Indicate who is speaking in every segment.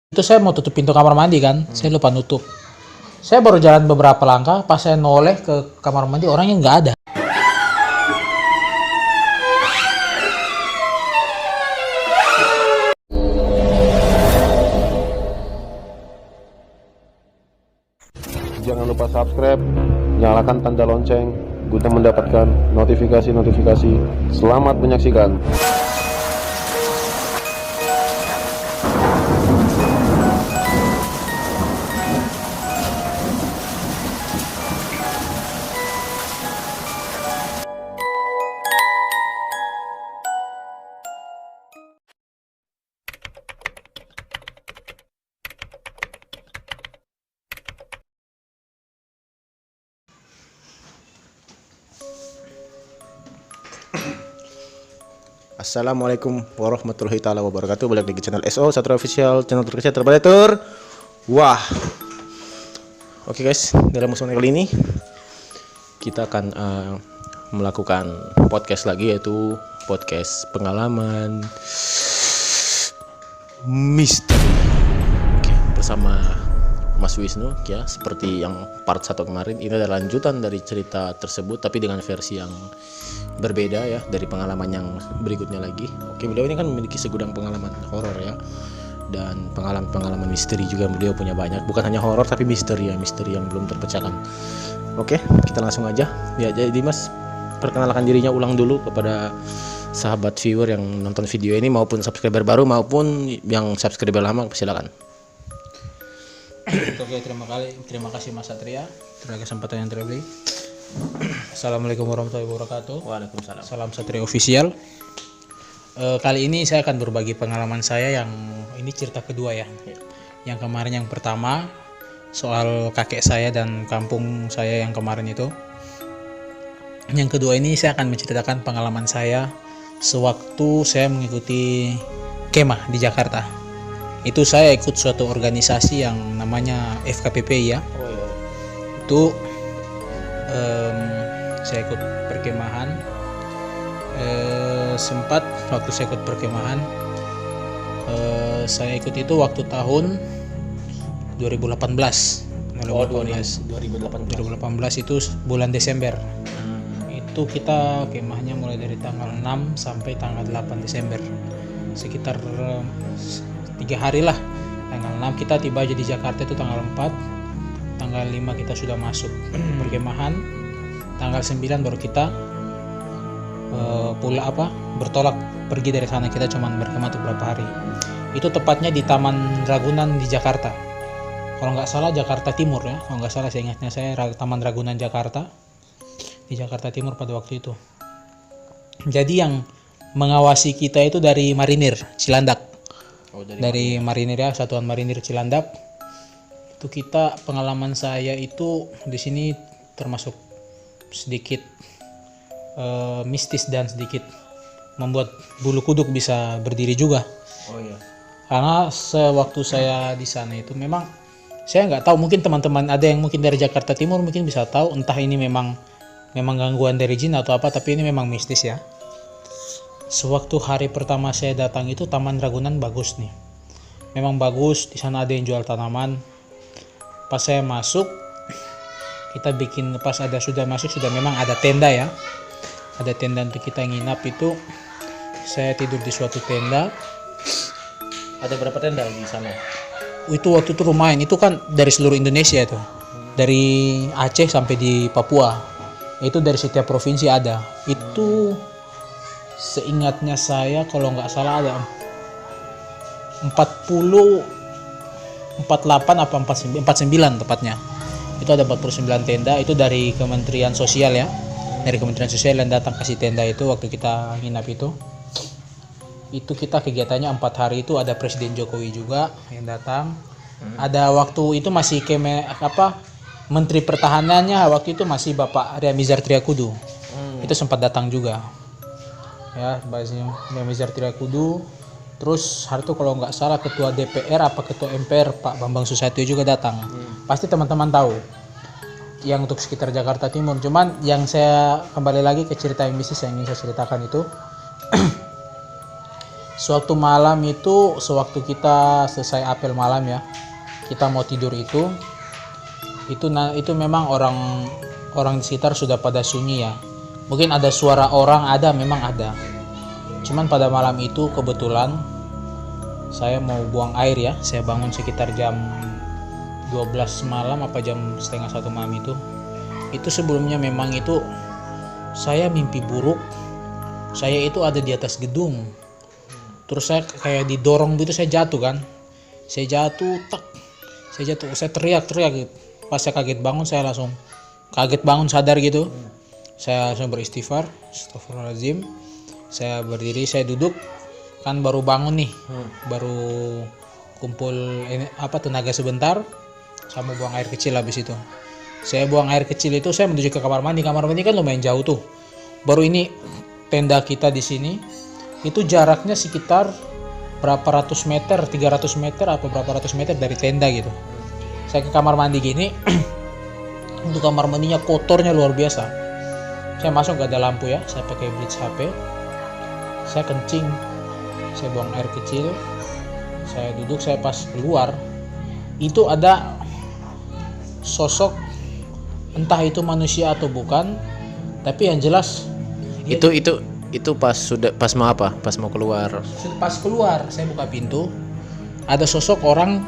Speaker 1: Itu saya mau tutup pintu kamar mandi kan, saya lupa nutup. Saya baru jalan beberapa langkah, pas saya noleh ke kamar mandi orangnya nggak ada.
Speaker 2: Jangan lupa subscribe, nyalakan tanda lonceng guna mendapatkan notifikasi-notifikasi. Selamat menyaksikan.
Speaker 3: Assalamualaikum warahmatullahi taala wabarakatuh. Balik lagi channel SO Satria Official, channel terkecil terbatur. Wah. Oke guys, dalam kesempatan kali ini kita akan melakukan podcast lagi, yaitu podcast pengalaman misteri. Oke, bersama Mas Wisnu ya, seperti yang part 1 kemarin. Ini adalah lanjutan dari cerita tersebut tapi dengan versi yang berbeda ya, dari pengalaman yang berikutnya lagi. Oke, beliau ini kan memiliki segudang pengalaman horor ya, dan pengalaman misteri juga beliau punya banyak. Bukan hanya horor tapi misteri ya, misteri yang belum terpecahkan. Oke, kita langsung aja ya. Jadi Mas, perkenalkan dirinya ulang dulu kepada sahabat viewer yang nonton video ini, maupun subscriber baru maupun yang subscriber lama. Silakan.
Speaker 1: Oke, terima kasih Mas Satria terhadap kesempatan yang terberi. Assalamualaikum warahmatullahi wabarakatuh.
Speaker 3: Waalaikumsalam.
Speaker 1: Salam Satria Official. Kali ini saya akan berbagi pengalaman saya yang ini cerita kedua ya. Yang kemarin yang pertama soal kakek saya dan kampung saya yang kemarin itu. Yang kedua ini saya akan menceritakan pengalaman saya sewaktu saya mengikuti kemah di Jakarta. Itu saya ikut suatu organisasi yang namanya FKPPI ya. Itu saya ikut perkemahan. Sempat waktu saya ikut perkemahan, saya ikut itu waktu tahun 2018. 2018 itu bulan Desember. Itu kita kemahnya mulai dari tanggal 6 sampai tanggal 8 Desember. Sekitar 3 hari lah. Tanggal 6 kita tiba aja di Jakarta itu tanggal 4. Tanggal 5 kita sudah masuk perkemahan. Tanggal 9 baru kita bertolak pergi dari sana. Kita cuman berkemah untuk beberapa hari. Itu tepatnya di Taman Ragunan di Jakarta. Kalau nggak salah Jakarta Timur ya. Kalau nggak salah, saya ingatnya saya Taman Ragunan Jakarta, di Jakarta Timur pada waktu itu. Jadi yang mengawasi kita itu dari Marinir Cilandak. Dari Marinir ya, Satuan Marinir Cilandak. Itu kita, pengalaman saya itu di sini termasuk sedikit mistis dan sedikit membuat bulu kuduk bisa berdiri juga.
Speaker 3: Oh iya.
Speaker 1: Karena sewaktu saya di sana itu memang saya nggak tahu, mungkin teman-teman ada yang mungkin dari Jakarta Timur mungkin bisa tahu, entah ini memang gangguan dari jin atau apa, tapi ini memang mistis ya. Sewaktu hari pertama saya datang itu Taman Ragunan bagus nih. Memang bagus, di sana ada yang jual tanaman. Pas saya masuk, kita bikin, pas sudah masuk sudah memang ada tenda ya. Ada tenda untuk kita nginap itu. Saya tidur di suatu tenda.
Speaker 3: Ada berapa tenda di sana?
Speaker 1: Itu waktu itu lumayan, itu kan dari seluruh Indonesia itu. Dari Aceh sampai di Papua. Itu dari setiap provinsi ada. Itu seingatnya saya kalau nggak salah ada 48 apa 49 tepatnya. Itu ada 49 tenda, itu dari Kementerian Sosial ya. Dari Kementerian Sosial yang datang kasih tenda itu waktu kita nginap itu. Itu kita kegiatannya 4 hari itu, ada Presiden Jokowi juga yang datang. Ada waktu itu masih Menteri Pertahanannya waktu itu masih Bapak Riamizar Triakudu. Itu sempat datang juga. Ya, Riamizar Triakudu. Terus hari itu kalau nggak salah Ketua DPR apa Ketua MPR Pak Bambang Susatyo juga datang. Pasti teman-teman tahu. Yang untuk sekitar Jakarta Timur. Cuman yang saya kembali lagi ke cerita yang mistis yang ingin saya ceritakan itu. Sewaktu malam itu, sewaktu kita selesai apel malam ya, kita mau tidur itu memang orang di sekitar sudah pada sunyi ya. Mungkin ada suara orang, memang ada. Cuman pada malam itu kebetulan saya mau buang air ya. Saya bangun sekitar jam 12 malam apa jam setengah 1 malam itu. Itu sebelumnya memang itu saya mimpi buruk. Saya itu ada di atas gedung. Terus saya kayak didorong gitu, saya jatuh kan. Saya jatuh, saya teriak-teriak gitu. Pas saya kaget bangun, saya langsung kaget bangun sadar gitu. Saya langsung beristighfar, astagfirullahaladzim. Saya berdiri, saya duduk, kan baru bangun nih, baru kumpul tenaga sebentar. Saya mau buang air kecil habis itu. Saya buang air kecil itu, saya menuju ke kamar mandi. Kamar mandi kan lumayan jauh tuh. Baru ini tenda kita di sini, itu jaraknya sekitar berapa ratus meter, 300 meter atau berapa ratus meter dari tenda gitu. Saya ke kamar mandi gini, untuk kamar mandinya kotornya luar biasa. Saya masuk gak ada lampu ya, saya pakai blitz HP, saya kencing, saya buang air kecil, saya duduk, saya pas keluar, itu ada sosok, entah itu manusia atau bukan, tapi yang jelas
Speaker 3: itu pas mau apa? Pas mau keluar.
Speaker 1: Pas keluar, saya buka pintu, ada sosok orang,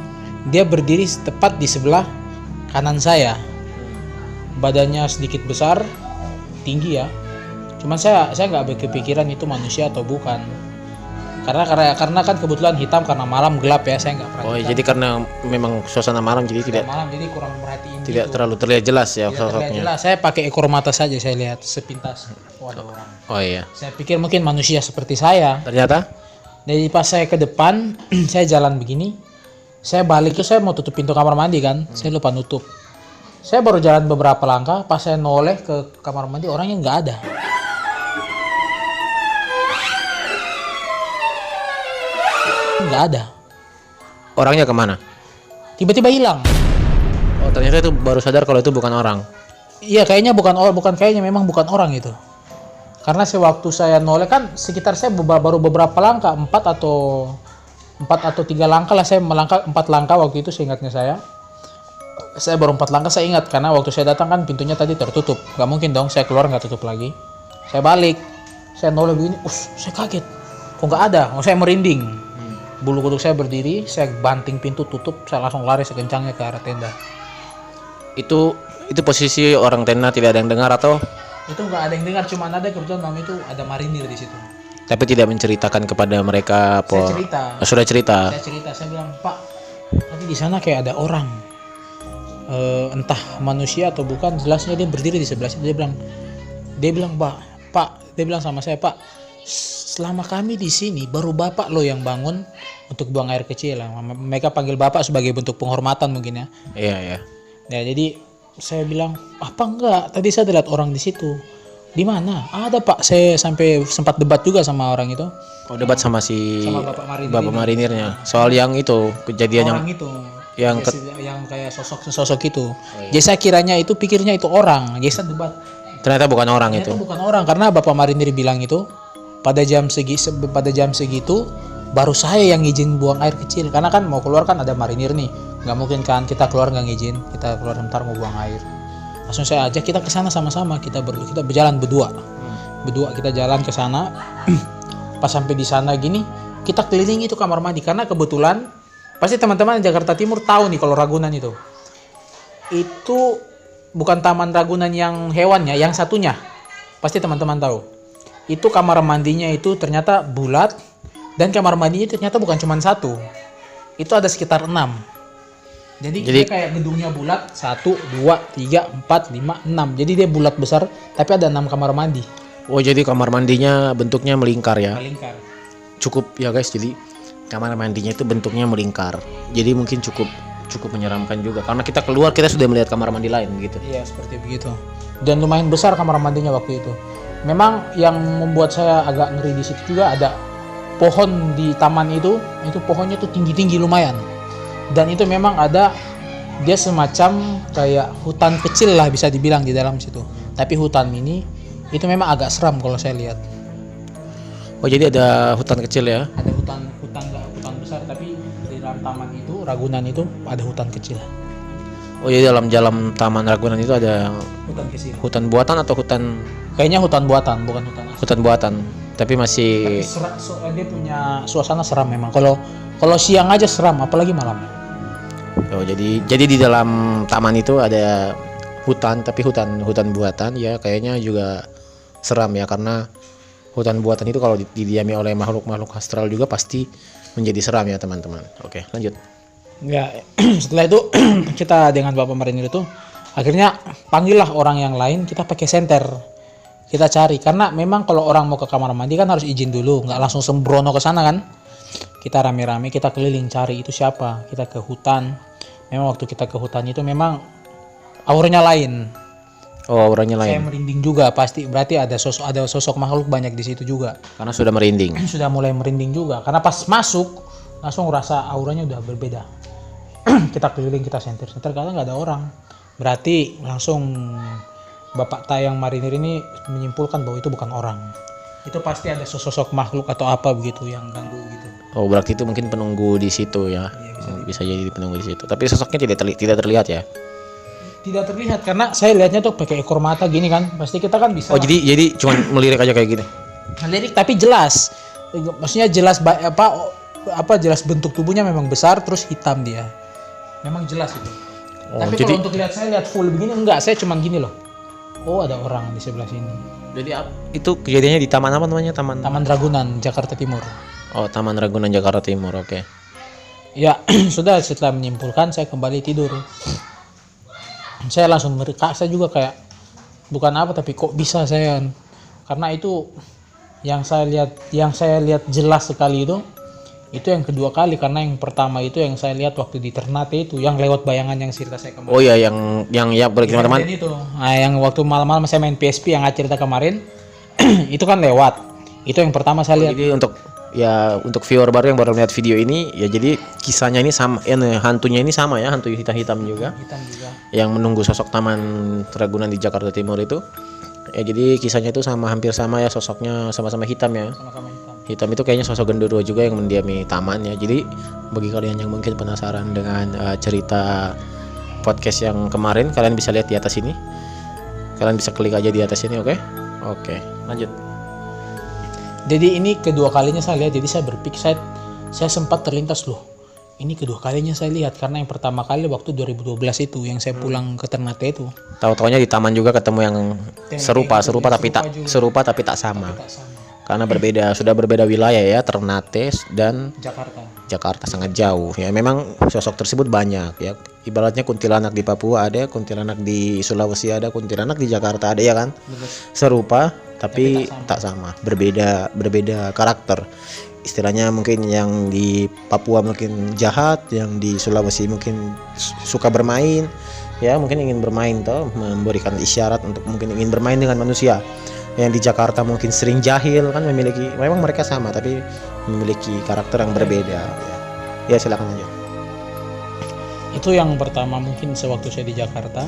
Speaker 1: dia berdiri tepat di sebelah kanan saya. Badannya sedikit besar, tinggi ya. Cuman saya nggak berkepikiran itu manusia atau bukan. Karena kan kebetulan hitam karena malam gelap ya, saya nggak perhatikan.
Speaker 3: Oh, jadi karena memang suasana malam jadi tidak
Speaker 1: kurang merhatiin.
Speaker 3: Tidak
Speaker 1: gitu.
Speaker 3: terlalu terlihat jelas ya
Speaker 1: Tidak terlihat
Speaker 3: sosoknya.
Speaker 1: jelas. Saya pakai ekor mata saja, saya lihat sepintas. Oh, ada orang.
Speaker 3: Oh iya.
Speaker 1: Saya pikir mungkin manusia seperti saya.
Speaker 3: Ternyata
Speaker 1: Jadi pas saya ke depan, saya jalan begini. Saya balik tuh, saya mau tutup pintu kamar mandi kan. Saya lupa nutup. Saya baru jalan beberapa langkah, pas saya noleh ke kamar mandi, orangnya nggak ada. Nggak ada.
Speaker 3: orangnya kemana?
Speaker 1: Tiba-tiba hilang.
Speaker 3: Oh, ternyata itu baru sadar kalau itu bukan orang.
Speaker 1: Iya, kayaknya memang bukan orang itu. Karena sewaktu saya noleh kan sekitar saya baru beberapa langkah, 4 atau 3 langkah lah, saya melangkah 4 langkah waktu itu seingatnya saya. Saya baru 4 langkah, saya ingat karena waktu saya datang kan pintunya tadi tertutup. Gak mungkin dong saya keluar nggak tutup lagi. Saya balik, saya noleh begini, saya kaget. Kok nggak ada? Saya merinding. Bulu kuduk saya berdiri, saya banting pintu tutup, saya langsung lari sekencangnya ke arah tenda.
Speaker 3: Itu posisi orang tenda tidak ada yang dengar atau?
Speaker 1: Itu nggak ada yang dengar, cuma ada kebetulan malam itu ada marinir di situ.
Speaker 3: Tapi tidak menceritakan kepada mereka apa?
Speaker 1: Saya cerita.
Speaker 3: Sudah cerita.
Speaker 1: Saya bilang, Pak, tadi di sana kayak ada orang, entah manusia atau bukan, jelasnya dia berdiri di sebelah situ. Dia bilang, Pak, dia bilang sama saya, Pak, selama kami di sini baru Bapak lo yang bangun untuk buang air kecil. Mereka panggil Bapak sebagai bentuk penghormatan mungkin ya.
Speaker 3: Iya, iya.
Speaker 1: Ya, jadi saya bilang, apa enggak? Tadi saya lihat orang di situ. Di mana? Ada Pak. Saya sampai sempat debat juga sama orang itu.
Speaker 3: Oh, debat sama
Speaker 1: sama
Speaker 3: Bapak Marinirnya. Soal yang itu kejadian
Speaker 1: orang itu.
Speaker 3: yang
Speaker 1: Yang kayak sosok itu. Jadi saya kiranya itu, pikirnya itu orang. Jadi saya debat.
Speaker 3: ternyata bukan orang itu.
Speaker 1: Ternyata bukan orang, karena Bapak Marinir bilang itu pada jam segitu baru saya yang izin buang air kecil, karena kan mau keluar kan ada marinir nih, nggak mungkin kan kita keluar nggak ngizin, kita keluar sebentar mau buang air. Langsung saya ajak kita ke sana sama-sama, kita berjalan berdua kita jalan ke sana. Pas sampai di sana gini, kita keliling itu kamar mandi, karena kebetulan pasti teman-teman di Jakarta Timur tahu nih kalau Ragunan itu bukan Taman Ragunan yang hewannya, yang satunya pasti teman-teman tahu. Itu kamar mandinya itu ternyata bulat, dan kamar mandinya ternyata bukan cuma satu, itu ada sekitar 6. Jadi dia kayak gedungnya bulat 1, 2, 3, 4, 5, 6. Jadi dia bulat besar, tapi ada 6 kamar mandi.
Speaker 3: Oh, jadi kamar mandinya bentuknya melingkar ya?
Speaker 1: Melingkar.
Speaker 3: Cukup ya guys, jadi kamar mandinya itu bentuknya melingkar. Jadi mungkin cukup menyeramkan juga, karena kita keluar kita sudah melihat kamar mandi lain gitu.
Speaker 1: Iya, seperti begitu. Dan lumayan besar kamar mandinya waktu itu. Memang yang membuat saya agak ngeri di situ juga ada pohon di taman itu pohonnya tuh tinggi-tinggi lumayan. Dan itu memang ada, dia semacam kayak hutan kecil lah bisa dibilang di dalam situ. Tapi hutan ini itu memang agak seram kalau saya lihat.
Speaker 3: Oh jadi ada hutan kecil ya?
Speaker 1: Ada hutan nggak hutan besar, tapi di dalam taman itu Ragunan itu ada hutan kecil.
Speaker 3: Oh jadi dalam Taman Ragunan itu ada
Speaker 1: Hutan kecil.
Speaker 3: hutan buatan atau hutan
Speaker 1: Kayaknya hutan buatan, bukan hutan asli.
Speaker 3: hutan buatan, tapi masih
Speaker 1: Tapi dia punya suasana seram memang. Kalau siang aja seram, apalagi malam.
Speaker 3: oh jadi di dalam taman itu ada hutan, tapi hutan buatan ya, kayaknya juga seram ya, karena hutan buatan itu kalau didiami oleh makhluk astral juga pasti menjadi seram ya teman-teman. Oke, lanjut.
Speaker 1: Enggak. Setelah itu kita dengan Bapak Marinir itu akhirnya panggillah orang yang lain, kita pakai senter. Kita cari, karena memang kalau orang mau ke kamar mandi kan harus izin dulu, nggak langsung sembrono ke sana kan. Kita rame-rame, kita keliling cari itu siapa. Kita ke hutan. Memang waktu kita ke hutan itu memang auranya lain.
Speaker 3: Oh, auranya
Speaker 1: Saya
Speaker 3: lain
Speaker 1: merinding juga pasti, berarti ada sosok makhluk banyak di situ juga.
Speaker 3: karena sudah merinding.
Speaker 1: Sudah mulai merinding juga, karena pas masuk langsung rasa auranya udah berbeda. Kita keliling, kita senter karena nggak ada orang. Berarti langsung Bapak Tayang Marinir ini menyimpulkan bahwa itu bukan orang. Itu pasti ada sosok makhluk atau apa begitu yang ganggu gitu.
Speaker 3: Oh, berarti itu mungkin penunggu di situ ya. Bisa jadi penunggu di situ. Tapi sosoknya tidak terlihat ya.
Speaker 1: Tidak terlihat karena saya lihatnya tuh pakai ekor mata gini kan. Pasti kita kan bisa.
Speaker 3: Oh, jadi cuma melirik aja kayak gini.
Speaker 1: Lirik tapi jelas. Maksudnya jelas jelas bentuk tubuhnya memang besar terus hitam dia. Memang jelas itu.
Speaker 3: Oh,
Speaker 1: tapi
Speaker 3: jadi
Speaker 1: kalau untuk lihat saya lihat full begini enggak, saya cuma gini loh. Oh, ada orang di sebelah sini.
Speaker 3: jadi itu kejadiannya di taman apa namanya? Taman
Speaker 1: Ragunan, Jakarta Timur.
Speaker 3: Oh, Taman Ragunan Jakarta Timur. Oke.
Speaker 1: Ya, sudah setelah menyimpulkan saya kembali tidur. Saya langsung saya juga kayak bukan apa tapi kok bisa saya, karena itu yang saya lihat jelas sekali itu yang kedua kali, karena yang pertama itu yang saya lihat waktu di Ternate itu yang lewat bayangan yang cerita saya kemarin.
Speaker 3: Oh iya, yang ya boleh teman-teman.
Speaker 1: Itu. Nah, yang waktu malam-malam saya main PSP yang cerita kemarin itu kan lewat. Itu yang pertama saya lihat.
Speaker 3: Jadi untuk viewer baru yang baru lihat video ini ya, jadi kisahnya ini sama ya, hantunya ini sama ya, hantu hitam juga.
Speaker 1: Hitam juga.
Speaker 3: Yang menunggu sosok Taman Ragunan di Jakarta Timur itu. Ya jadi kisahnya itu hampir sama ya, sosoknya sama-sama hitam ya.
Speaker 1: Sama-sama hitam.
Speaker 3: Hitam itu kayaknya sosok genderuwo juga yang mendiami taman ya. Jadi bagi kalian yang mungkin penasaran dengan cerita podcast yang kemarin, kalian bisa lihat di atas ini. Kalian bisa klik aja di atas ini, oke? Oke, lanjut.
Speaker 1: Jadi ini kedua kalinya saya lihat, jadi saya berpikir saya sempat terlintas loh. Ini kedua kalinya saya lihat, karena yang pertama kali waktu 2012 itu yang saya pulang ke Ternate itu.
Speaker 3: Tahu-taunya di taman juga ketemu yang serupa tapi tak sama.
Speaker 1: Tak sama.
Speaker 3: Karena sudah berbeda wilayah ya, Ternate dan
Speaker 1: Jakarta.
Speaker 3: sangat jauh ya. Memang sosok tersebut banyak ya. Ibaratnya kuntilanak di Papua ada, kuntilanak di Sulawesi ada, kuntilanak di Jakarta ada ya kan. Serupa tapi tak sama, berbeda karakter. Istilahnya mungkin yang di Papua mungkin jahat, yang di Sulawesi mungkin suka bermain ya, mungkin ingin bermain memberikan isyarat untuk mungkin ingin bermain dengan manusia. Yang di Jakarta mungkin sering jahil kan, memang mereka sama tapi memiliki karakter yang berbeda ya. Silakan aja.
Speaker 1: Itu yang pertama mungkin sewaktu saya di Jakarta.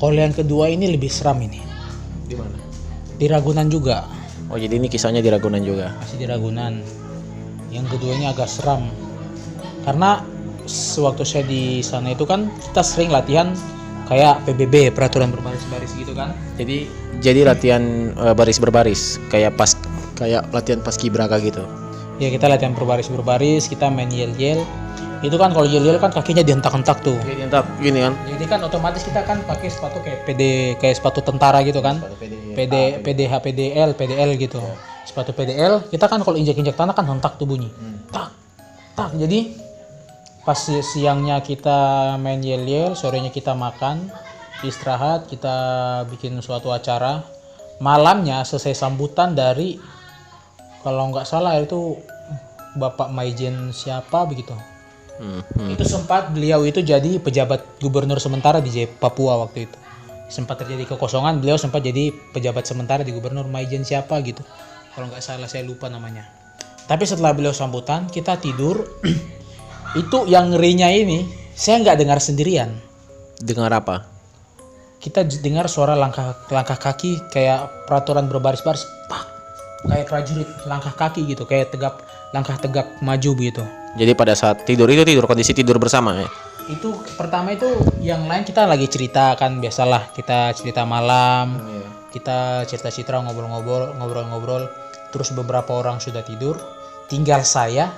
Speaker 1: Kalau yang kedua ini lebih seram ini.
Speaker 3: Di mana?
Speaker 1: Di Ragunan juga.
Speaker 3: Oh jadi ini kisahnya di Ragunan juga.
Speaker 1: Masih di Ragunan. Yang kedua ini agak seram. Karena sewaktu saya di sana itu kan kita sering latihan kayak PBB, peraturan berbaris-baris gitu kan.
Speaker 3: Jadi latihan baris berbaris kayak latihan paskibraka gitu.
Speaker 1: Ya kita latihan berbaris, kita main yel-yel. Itu kan kalau yel-yel kan kakinya dihentak-hentak tuh.
Speaker 3: Jadi entah gini kan.
Speaker 1: Jadi kan otomatis kita kan pakai sepatu kayak sepatu tentara gitu kan. PDL gitu. Sepatu PDL, kita kan kalau injak-injak tanah kan hentak tuh bunyi. Tak. Jadi pas siangnya kita main yel-yel, sorenya kita makan, istirahat, kita bikin suatu acara. Malamnya selesai sambutan dari, kalau nggak salah itu Bapak Maijen siapa begitu. Itu sempat beliau itu jadi pejabat gubernur sementara di Papua waktu itu. Sempat terjadi kekosongan, beliau sempat jadi pejabat sementara di gubernur, Maijen siapa gitu. Kalau nggak salah saya lupa namanya. Tapi setelah beliau sambutan, kita tidur. Itu yang ngerinya ini, saya nggak dengar sendirian.
Speaker 3: Dengar apa?
Speaker 1: Kita dengar suara langkah kaki kayak peraturan berbaris-baris. kayak prajurit langkah kaki gitu, kayak langkah tegak maju gitu.
Speaker 3: Jadi pada saat tidur itu kondisi tidur bersama ya.
Speaker 1: Itu pertama itu yang lain kita lagi cerita kan, biasalah kita cerita malam, kita cerita-cerita ngobrol-ngobrol, terus beberapa orang sudah tidur, tinggal saya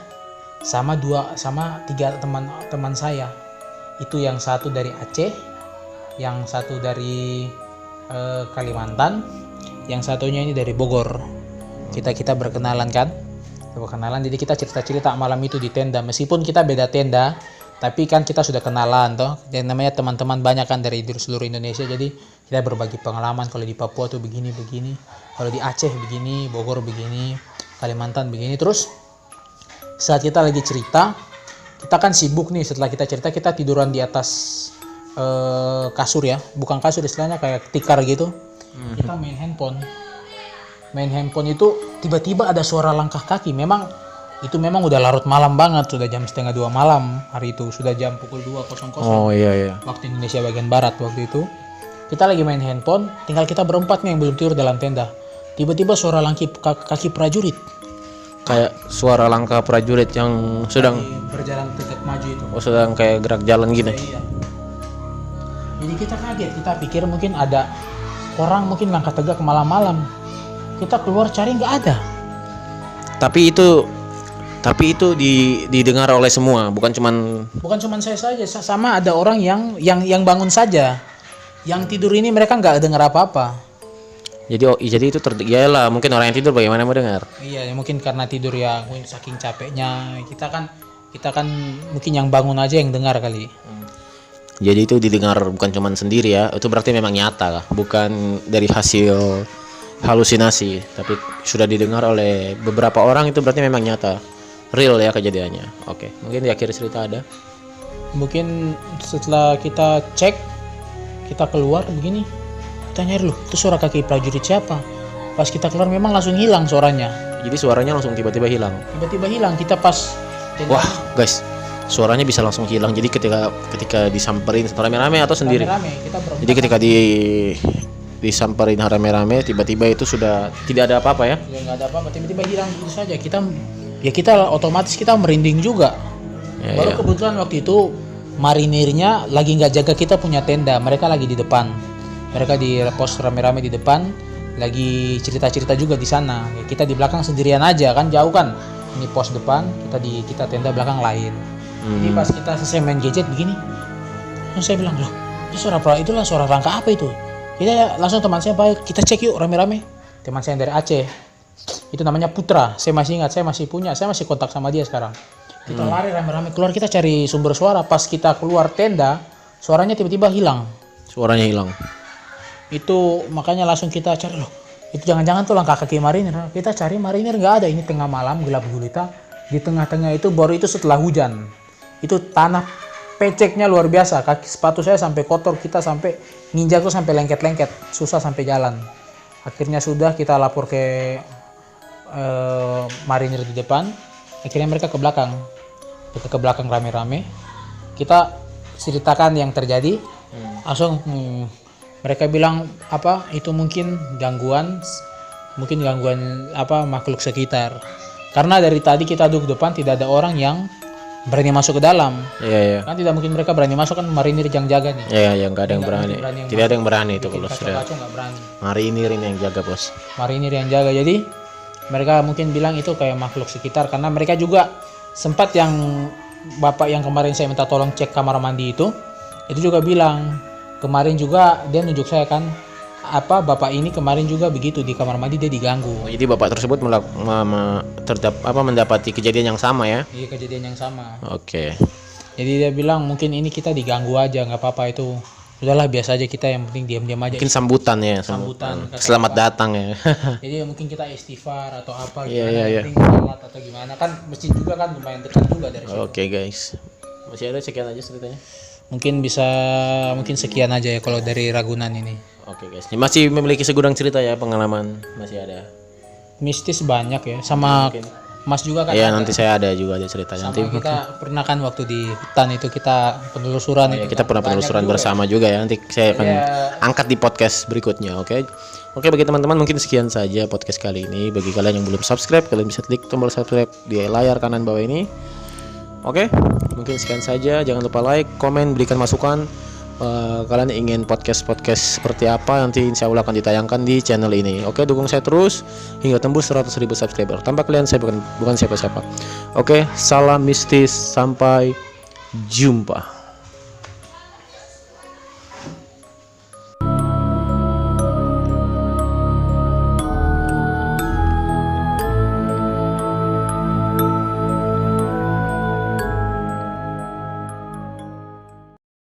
Speaker 1: sama 3 teman saya. Itu yang satu dari Aceh, yang satu dari Kalimantan, yang satunya ini dari Bogor. Kita berkenalan kan, jadi kita cerita-cerita malam itu di tenda, meskipun kita beda tenda, tapi kan kita sudah kenalan toh, dan namanya teman-teman banyak kan dari seluruh Indonesia, jadi kita berbagi pengalaman. Kalau di Papua tuh begini, kalau di Aceh begini, Bogor begini, Kalimantan begini. Terus saat kita lagi cerita, kita kan sibuk nih, setelah kita cerita kita tiduran di atas kasur ya, bukan kasur istilahnya, kayak tikar gitu. Kita main handphone itu tiba-tiba ada suara langkah kaki. Itu memang udah larut malam banget, sudah jam 1:30 malam hari itu, sudah jam pukul 2.00
Speaker 3: Oh iya.
Speaker 1: waktu Indonesia bagian barat waktu itu. Kita lagi main handphone, tinggal kita berempat nih yang belum tidur dalam tenda. Tiba-tiba suara kaki prajurit,
Speaker 3: Kayak suara langkah prajurit yang sedang
Speaker 1: berjalan tegak maju itu.
Speaker 3: sedang kayak gerak jalan gitu.
Speaker 1: Iya. Jadi kita kaget, kita pikir mungkin ada orang mungkin langkah tegak malam-malam. Kita keluar cari, nggak ada.
Speaker 3: Tapi itu didengar oleh semua, bukan cuman
Speaker 1: saya saja, sama ada orang yang bangun saja. Yang tidur ini mereka nggak dengar apa-apa.
Speaker 3: jadi itu lah, mungkin orang yang tidur bagaimana mau dengar.
Speaker 1: Iya, ya mungkin karena tidur ya, mungkin saking capeknya. Kita kan mungkin yang bangun aja yang dengar kali.
Speaker 3: Jadi itu didengar bukan cuman sendiri ya, itu berarti memang nyata, bukan dari hasil halusinasi, tapi sudah didengar oleh beberapa orang, itu berarti memang nyata, real ya kejadiannya. Oke, mungkin di akhir cerita ada.
Speaker 1: Mungkin setelah kita cek, kita keluar begini, kita nyari loh, itu suara kaki prajurit siapa? Pas kita keluar memang langsung hilang suaranya.
Speaker 3: Jadi suaranya langsung tiba-tiba hilang.
Speaker 1: Kita pas
Speaker 3: Wah guys, suaranya bisa langsung hilang. Jadi ketika disamperin rame-rame atau sendiri?
Speaker 1: Rame-rame, kita berempat.
Speaker 3: Jadi ketika disamperin rame-rame, tiba-tiba itu sudah tidak ada apa-apa ya?
Speaker 1: Ya nggak ada apa-apa, tiba-tiba hilang gitu saja. Kita otomatis kita merinding juga. Baru kebetulan waktu itu marinirnya lagi nggak jaga kita punya tenda, mereka lagi di depan, mereka di pos rame-rame di depan, lagi cerita-cerita juga di sana. Ya, kita di belakang sendirian aja kan, jauh kan, ini pos depan, kita tenda belakang lain. Jadi pas kita selesai main gadget begini, terus saya bilang, loh itulah suara rangka apa itu? Kita langsung, teman saya, baik kita cek yuk rame-rame. Teman saya yang dari Aceh, itu namanya Putra, saya masih ingat, saya masih kontak sama dia sekarang. Kita lari rame-rame keluar, kita cari sumber suara. Pas kita keluar tenda, suaranya tiba-tiba hilang.
Speaker 3: Suaranya hilang.
Speaker 1: Itu makanya langsung kita cari, loh itu jangan-jangan tuh langkah kaki marinir. Kita cari marinir, nggak ada. Ini tengah malam gelap gulita, di tengah-tengah itu baru itu setelah hujan. Itu tanah peceknya luar biasa, kaki sepatu saya sampai kotor, kita sampai nginjak tuh sampai lengket-lengket, susah sampai jalan. Akhirnya sudah kita lapor ke marinir di depan. Akhirnya mereka ke belakang rame-rame. Kita ceritakan yang terjadi, langsung mereka bilang apa itu mungkin gangguan makhluk sekitar. Karena dari tadi kita duduk depan, tidak ada orang yang berani masuk ke dalam.
Speaker 3: Iya.
Speaker 1: Kan tidak mungkin mereka berani masuk, kan marinir yang jaga nih.
Speaker 3: Iya, nggak ada yang berani. Tidak ada yang berani itu kalau sudah.
Speaker 1: Nggak berani.
Speaker 3: Marinir ini yang jaga, bos.
Speaker 1: Marinir yang jaga. Jadi mereka mungkin bilang itu kayak makhluk sekitar, karena mereka juga sempat yang bapak yang kemarin saya minta tolong cek kamar mandi itu juga bilang kemarin juga dia nunjuk saya kan, bapak ini kemarin juga begitu di kamar mandi dia diganggu.
Speaker 3: Jadi bapak tersebut mendapati kejadian yang sama ya?
Speaker 1: Iya, kejadian yang sama.
Speaker 3: Oke.
Speaker 1: Jadi dia bilang mungkin ini kita diganggu aja, nggak apa-apa itu. Udahlah biasa aja, kita yang penting diam-diam aja.
Speaker 3: Mungkin sambutan ya,
Speaker 1: sambutan.
Speaker 3: Selamat datang ya.
Speaker 1: Jadi mungkin kita istighfar atau apa
Speaker 3: Iya.
Speaker 1: penting salat atau gimana, kan masjid juga kan lumayan dekat juga dari situ.
Speaker 3: Oke guys. Masih ada sekian aja ceritanya.
Speaker 1: Mungkin sekian aja ya kalau dari Ragunan ini.
Speaker 3: Oke guys. Masih memiliki segudang cerita ya, pengalaman masih ada.
Speaker 1: Mistis banyak ya, sama Mas juga kan
Speaker 3: Ya
Speaker 1: ada.
Speaker 3: nanti saya ada ceritanya.
Speaker 1: Sama kita pernah kan waktu di hutan itu kita penelusuran itu
Speaker 3: Kita pernah
Speaker 1: kan.
Speaker 3: penelusuran
Speaker 1: Banyak juga
Speaker 3: bersama juga ya. Nanti saya akan
Speaker 1: Iya.
Speaker 3: angkat di podcast berikutnya, oke? Oke, bagi teman-teman mungkin sekian saja podcast kali ini. Bagi kalian yang belum subscribe, kalian bisa klik tombol subscribe di layar kanan bawah ini. Oke, mungkin sekian saja. Jangan lupa like, komen, berikan masukan. Kalian ingin podcast seperti apa, nanti insya Allah akan ditayangkan di channel ini. Oke, dukung saya terus hingga tembus 100.000 subscriber. Tanpa kalian saya bukan siapa-siapa. Oke, salam mistis, sampai jumpa.